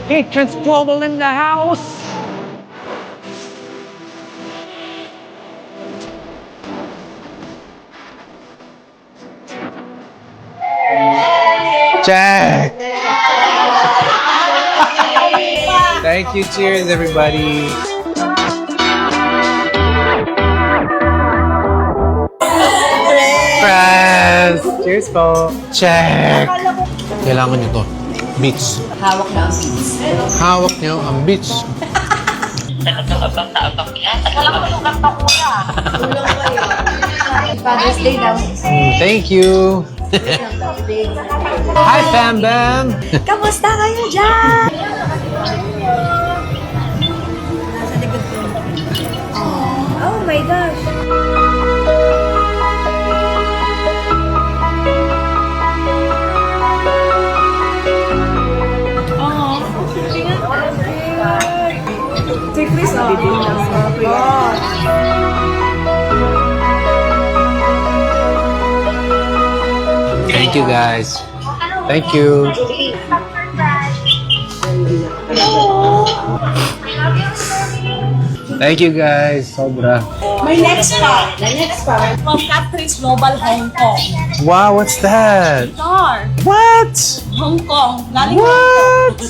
Patrons Global in the house. Jack. Thank you. Cheers, everybody. Friends. Cheers po. Check. Kailangan nyo to. Beats. Hawak na ang beats. Hawak nyo ang beats. Father's Day daw. Thank you. Hi, Fam Bam. Kamusta kayo dyan? Oh my gosh. Take this Thank you, guys. Thank you. Thank you, guys. Sobra. My next part. The next part. From Catherine's Global Hong Kong. Wow, what's that? Star. What? Hong Kong. Galing What?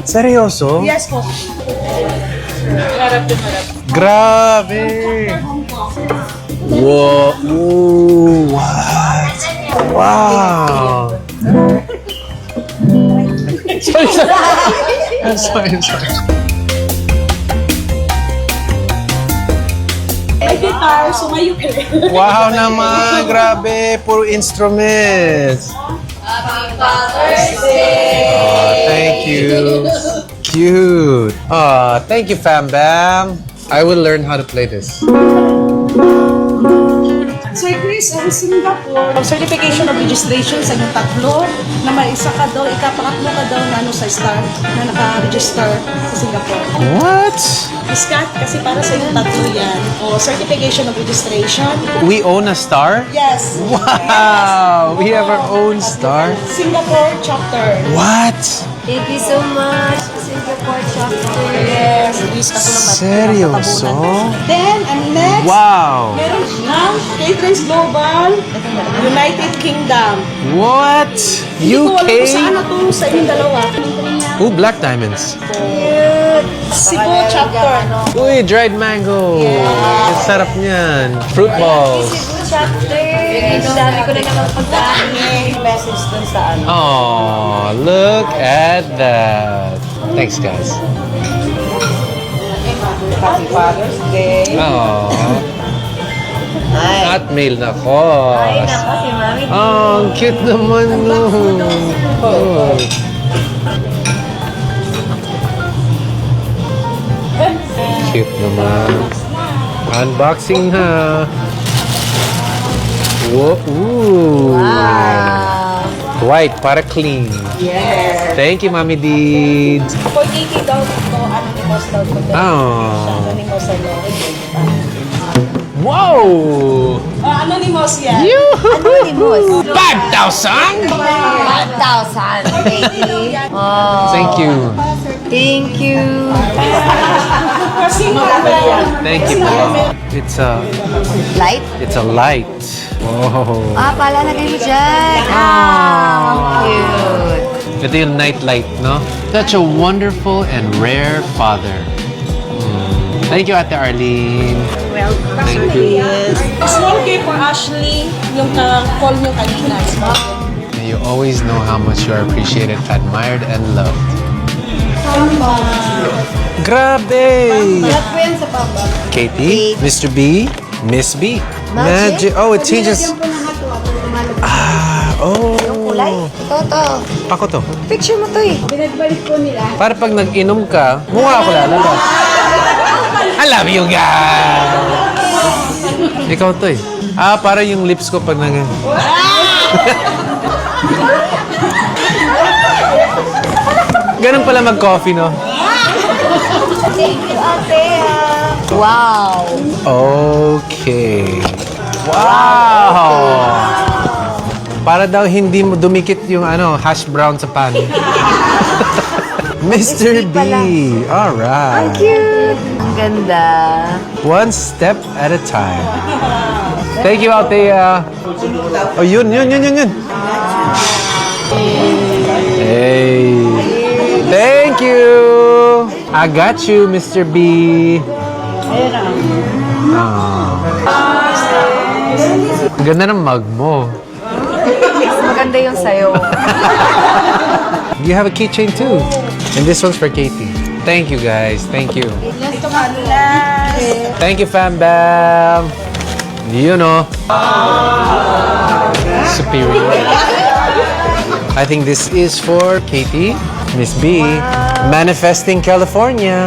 Seryoso? Yes po. Grabe. Whoa. Ooh, what? Wow. sorry. I'm sorry. May guitar, so may ukulele. Wow naman, grabe. Puro instruments. Happy Father's Day! Oh, thank you. Cute. Oh, thank you, Fam Bam. I will learn how to play this. Sir Chris, ang Singapore, certification of registration sa inyong tatlo na may isa ka daw, ikapangatlo ka daw na ano sa star na naka-register sa Singapore. What? Scott, kasi para sa inyong tatlo yan. O, certification of registration. We own a star? Yes. Wow! We have our own star? Singapore chapter. What? Thank you so much, Singapore chapter. Yes. Release ka po ng Seryoso? Then, and next, Wow! meron ng Caterers Global, United Kingdom. What? Hindi ko alam UK? kung saan na to sa inyong dalawa. Ooh, black diamonds. Cebu chapter. Uy, dried mango. Ang sarap niyan. Fruit balls. Cebu chapter. Ang dami ko na naman pagkain. Message dun sa ano. Oh, look at that. Thanks, guys. Happy Father's Day. Oh. At mail na ko. Ay, nako si Mami. Oh, ang cute naman nun. Oh. Cute naman. Unboxing ha. Whoa, ooh. Wow. White para clean. Yes. Thank you, Mami Deeds. For 80 daw ito, anonymous daw ito. Oh. Anonymous ano. Whoa! Anonymous yan. Anonymous. 5,000? 1,000, baby. Oh. Thank you. Thank you. Kasi maganda yan. Thank you po. Light? It's a light. Whoa. Ah, pala lagay mo dyan. Ah, cute. Ito yung night light, no? Such a wonderful and rare father. Thank you, Ate Arlene. Welcome. Thank you. Yes. Small gift for Ashley, yung call nyo kanina. May you always know how much you are appreciated, admired, and loved. Grabe! Lahat po yan sa papa. Katie, Mr. B, Miss B. Magic? Oh, it changes. Ah, oh. Kulay? Ito. Ako to. Picture mo to eh. Para pag nag-inom ka, mukha ako lalabas. I love you guys! Ikaw to eh. Ah, para yung lips ko pag nag... Ganun pala mag-coffee, no? Thank you, ate. Wow. Okay. Wow! Para daw hindi mo dumikit yung hash brown sa pan. Mr. B. pala. Alright. Cute! Ang ganda. One step at a time. Thank you, Althea. Oh, yun. Hey. Thank you. I got you, Mr. B. Ah. Ang ganda ng mug mo. Mas maganda yung sayo. You have a keychain too. And this one's for Katie. Thank you, guys. Thank you. Thank you, Fam Bam. You know. Superior. I think this is for Katie. Miss B. Manifesting California.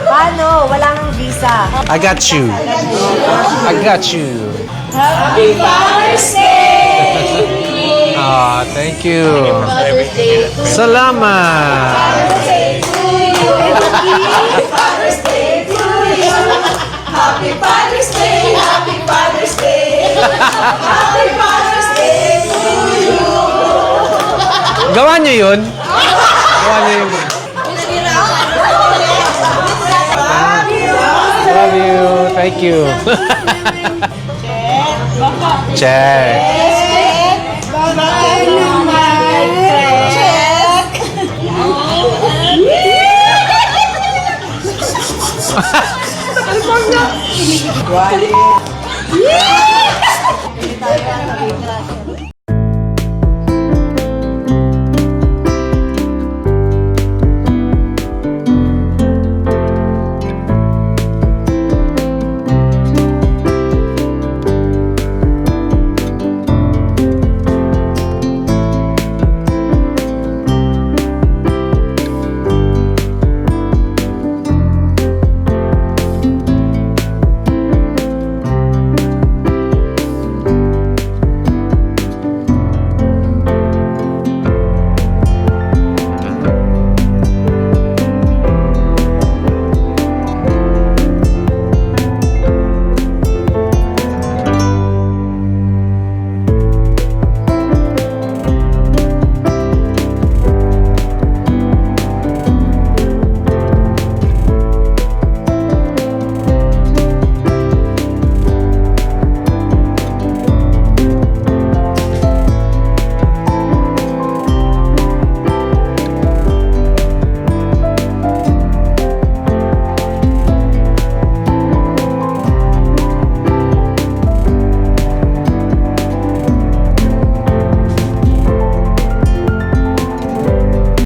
Paano? Wala nang visa. I got you. I got you. Happy Father's Day! Ah, thank you. Salamat. Father's Day to you! Happy Father's Day to you! Happy Father's Day! Happy Father's Day! Happy Father's Day to you! Gawa niyo yun? Gawa niyo yun. Love you. Thank you. Check. Check!